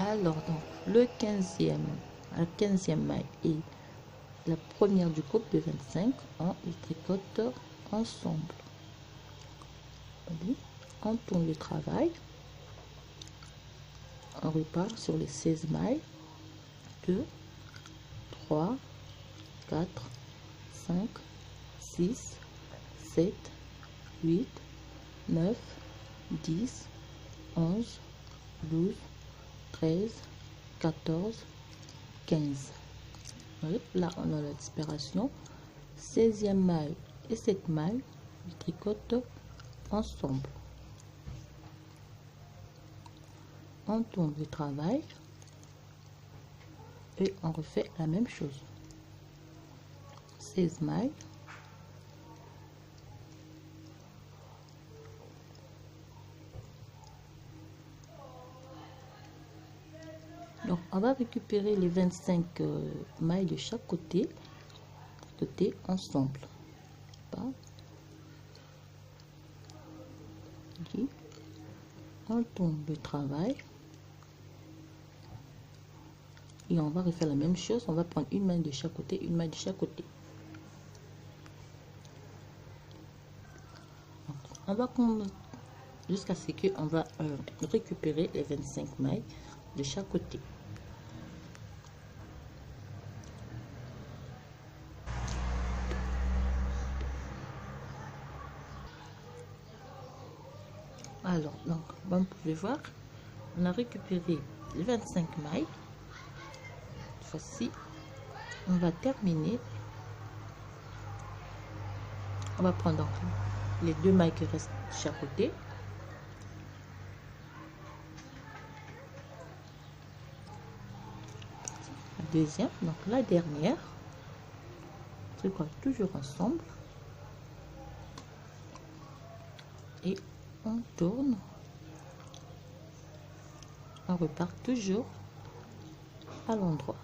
Alors, donc, la 15e maille et la première du groupe de 25, on les tricote ensemble. On tourne le travail, on repart sur les 16 mailles, 2, 3, 4, 5, 6, 7, 8, 9, 10, 11, 12, 13, 14, 15. Là, on a la dispersion. 16e maille et cette maille, je tricote ensemble. On tourne le travail et on refait la même chose. 16 mailles. Donc, on va récupérer les 25 mailles de chaque côté ensemble. On tourne le travail et on va refaire la même chose. On va prendre une maille de chaque côté, une maille de chaque côté. Donc, on va jusqu'à ce qu'on va récupérer les 25 mailles de chaque côté. Alors, donc, vous pouvez voir, on a récupéré les 25 mailles. Cette fois-ci, on va terminer. On va prendre donc les 2 mailles qui restent de chaque côté. La deuxième, donc la dernière. On tricote toujours ensemble. Et on tourne, on repart toujours à l'endroit.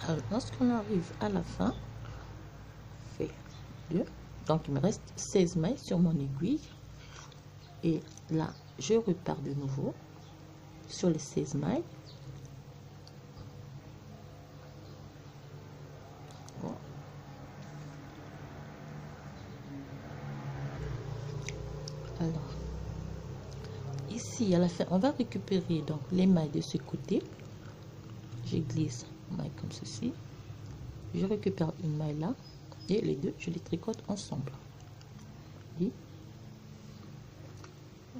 Alors, lorsqu'on arrive à la fin, on fait 2. Donc, il me reste 16 mailles sur mon aiguille. Et là, je repars de nouveau sur les 16 mailles. Alors, ici à la fin, on va récupérer donc les mailles de ce côté. Je glisse une maille comme ceci. Je récupère une maille là et les deux, je les tricote ensemble. Et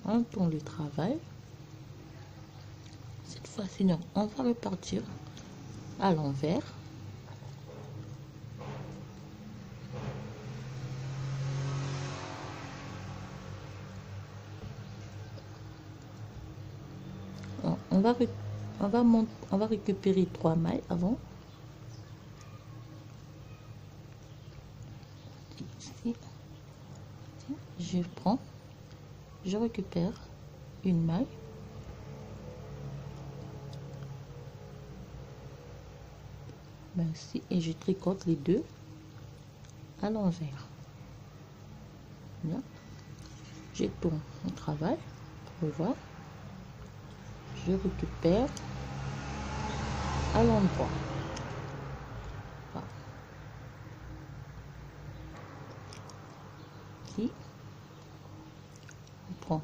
on tourne le travail. Cette fois-ci, on va repartir à l'envers. On va récupérer 3 mailles avant. Ici, je prends, je récupère une maille. Ici, et je tricote les deux à l'envers. Je tourne mon travail pour voir. Je récupère à l'endroit. Voilà. Ici, on prend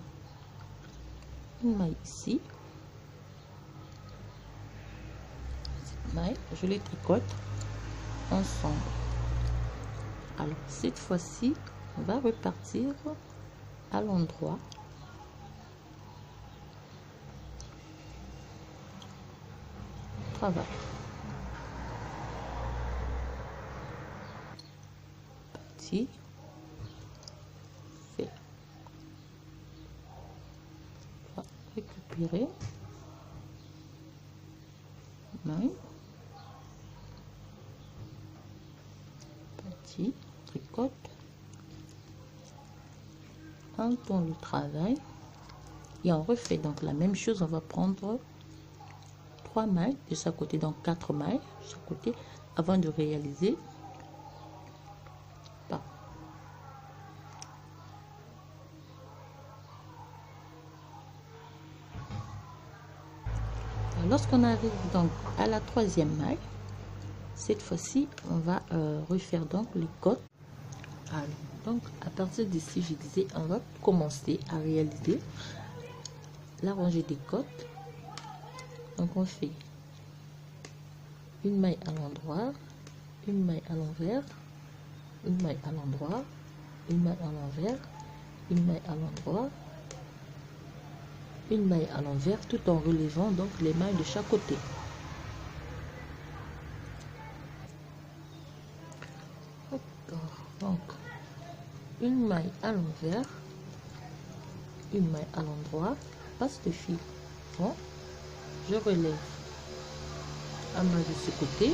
une maille ici. Cette maille, je les tricote ensemble. Alors, cette fois-ci, on va repartir à l'endroit. Travail. Parti. Fait. On va récupérer. Maille. Parti. Tricote. On tourne le travail. Et on refait donc la même chose. On va prendre 3 mailles de chaque côté, donc 4 mailles de chaque côté avant de réaliser pas. lorsqu'on arrive donc à la troisième maille, cette fois-ci on va refaire donc les côtes. Alors, donc à partir d'ici, je disais, on va commencer à réaliser la rangée des côtes. Donc on fait une maille à l'endroit, une maille à l'envers, une maille à l'endroit, une maille à l'envers, une maille à l'endroit, une maille à l'envers, tout en relevant donc les mailles de chaque côté. Donc une maille à l'envers, une maille à l'endroit, passe le fil, bon, je relève un maille de ce côté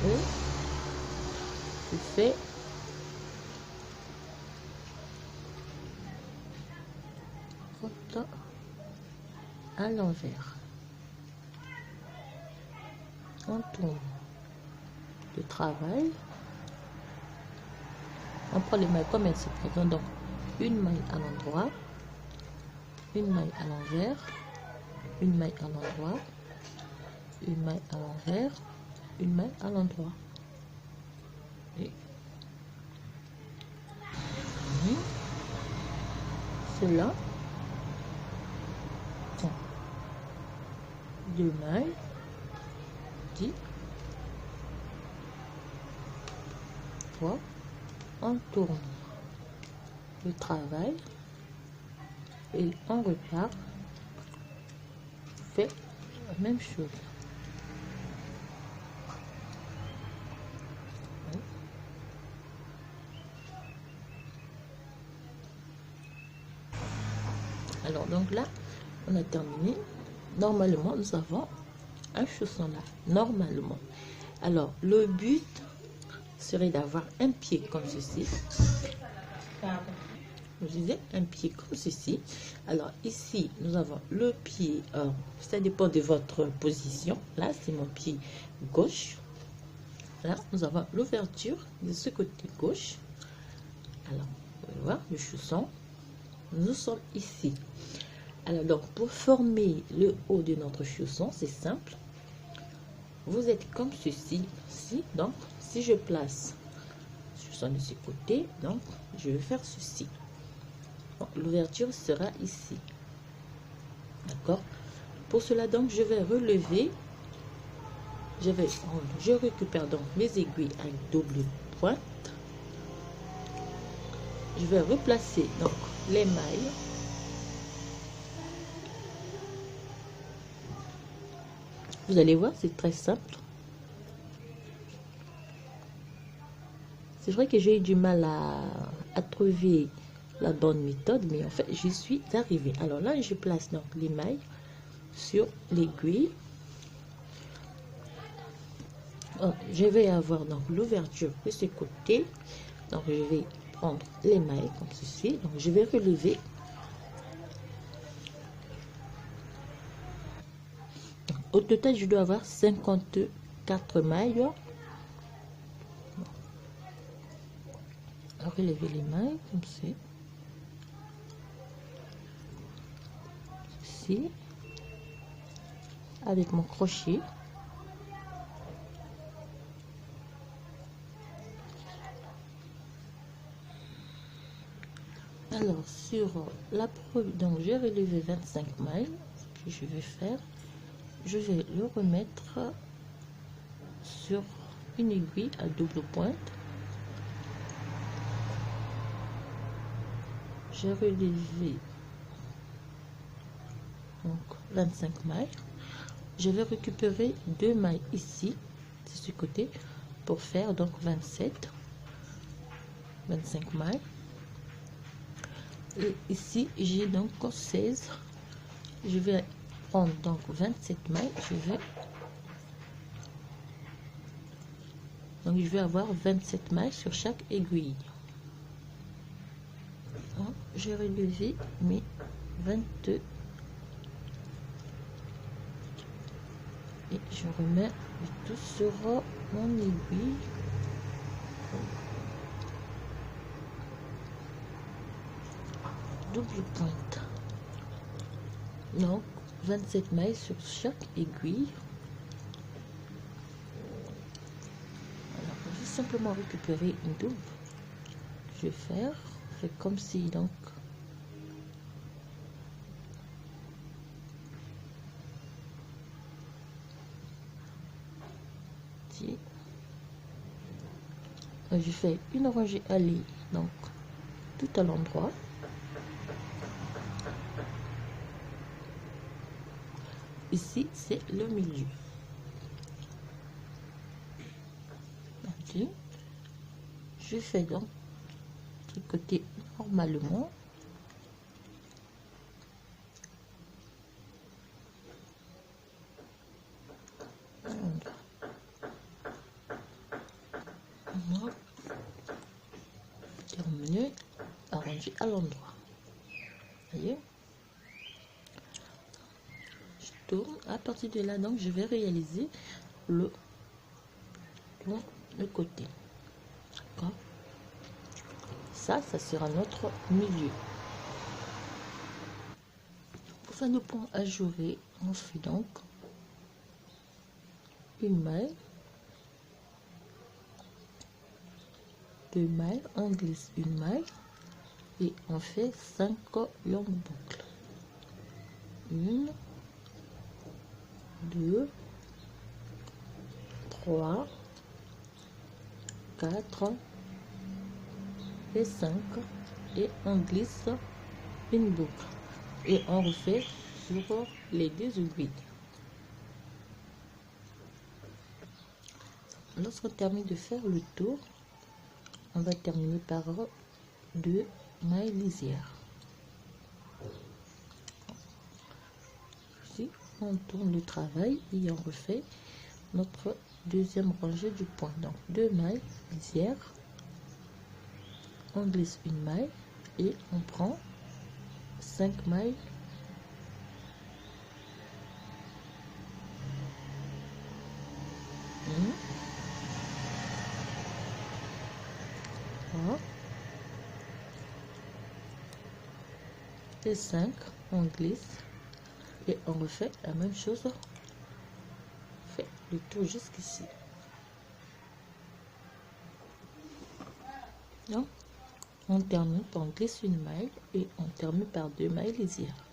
et je fais côte à l'envers, on tourne le travail, on prend les mailles comme elles se présentent, donc une maille à l'endroit, une maille à l'envers, une maille à l'endroit, une maille à l'envers, une maille à l'endroit. Et cela, deux mailles, 10, 3, on tourne le travail et on repart, fait la même chose. Alors donc là on a terminé. Normalement nous avons un chausson là, normalement. Alors le but serait d'avoir un pied comme ceci. Je disais un pied comme ceci. Alors ici nous avons le pied, ça dépend de votre position. Là c'est mon pied gauche. Là nous avons l'ouverture de ce côté gauche. Alors vous pouvez voir le chausson, nous sommes ici. Alors donc pour former le haut de notre chausson, c'est simple, vous êtes comme ceci ici. Donc si je place le chausson de ce côté, donc je vais faire ceci. L'ouverture sera ici, d'accord. Pour cela donc je vais relever, je récupère donc mes aiguilles avec double pointe, je vais replacer donc les mailles, vous allez voir c'est très simple. C'est vrai que j'ai eu du mal à trouver la bonne méthode, mais en fait j'y suis arrivée. Alors là je place donc les mailles sur l'aiguille. Je vais avoir donc l'ouverture de ce côté, donc je vais prendre les mailles comme ceci, donc je vais relever. Au total je dois avoir 54 mailles. Relever les mailles comme ça, ici avec mon crochet. Alors sur la première, donc j'ai relevé 25 mailles. Ce que je vais faire, je vais le remettre sur une aiguille à double pointe. J'ai relevé donc 25 mailles. Je vais récupérer deux mailles ici de ce côté pour faire donc 25 mailles. Et ici j'ai donc 16. Je vais prendre donc 27 mailles. Donc je vais avoir 27 mailles sur chaque aiguille. J'ai relevé mes 22 et je remets le tout sur mon aiguille. Double pointe. Donc 27 mailles sur chaque aiguille. Alors, on va juste simplement récupérer une double. Je vais faire, c'est comme si donc je fais une rangée allée donc tout à l'endroit. Ici c'est le milieu. Okay. Je fais donc du côté normalement. Terminé, arrangé à l'endroit. Voyez, je tourne. À partir de là, donc je vais réaliser le côté. D'accord. Ça sera notre milieu. Pour faire nos points ajourés, on fait donc une maille, deux mailles, on glisse une maille et on fait 5 longues boucles. 1, 2, 3, 4 et 5 et on glisse une boucle et on refait sur les deux aiguilles. Lorsqu'on termine de faire le tour, on va terminer par 2 mailles lisières. Ici, on tourne le travail et on refait notre deuxième rangée du point. Donc 2 mailles lisières, on glisse une maille et on prend 5 mailles. Et 5, on glisse et on refait la même chose, on fait le tour jusqu'ici. Donc on termine par on glisse une maille et on termine par 2 mailles lisières.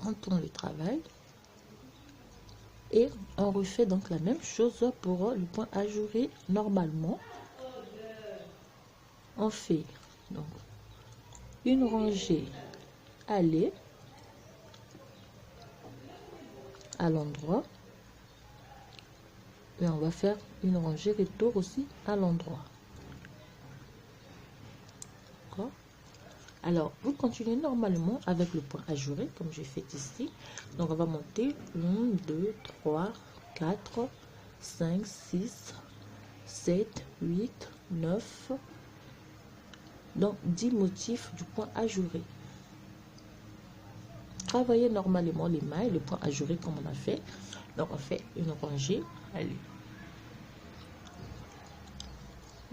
On tourne le travail et on refait donc la même chose pour le point ajouré. Normalement on fait donc une rangée allée à l'endroit et on va faire une rangée retour aussi à l'endroit. Alors vous continuez normalement avec le point ajouré comme j'ai fait ici. Donc on va monter 1, 2, 3, 4, 5, 6, 7, 8, 9, donc 10 motifs du point ajouré. Travaillez normalement les mailles, le point ajouré comme on a fait. Donc on fait une rangée, allez,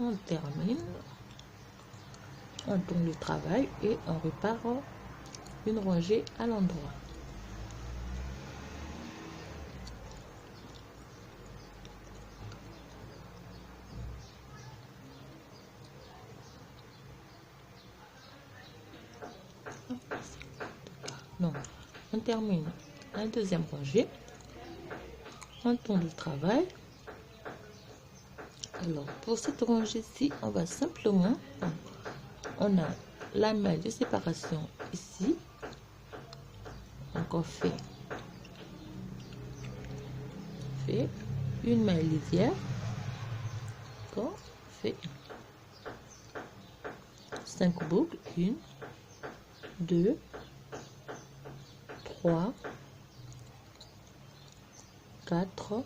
on termine, on tourne le travail et on repart une rangée à l'endroit. Donc on termine la deuxième rangée, on tourne le travail. Alors pour cette rangée-ci, on va simplement, on a la maille de séparation ici, donc on fait une maille lisière, on fait 5 boucles, 1, 2, 3, 4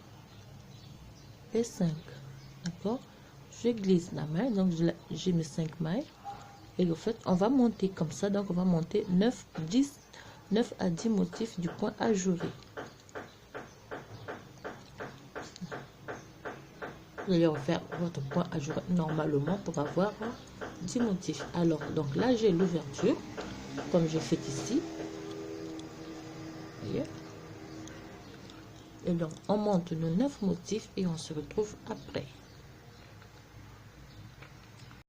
et 5. D'accord, je glisse la maille, donc j'ai mes 5 mailles et en fait on va monter comme ça. Donc on va monter 9 à 10 motifs du point ajouré. Vous allez refaire votre point ajouré normalement pour avoir 10 motifs. Alors donc là j'ai l'ouverture comme j'ai fait ici. Voyez? Et donc, on monte nos 9 motifs et on se retrouve après.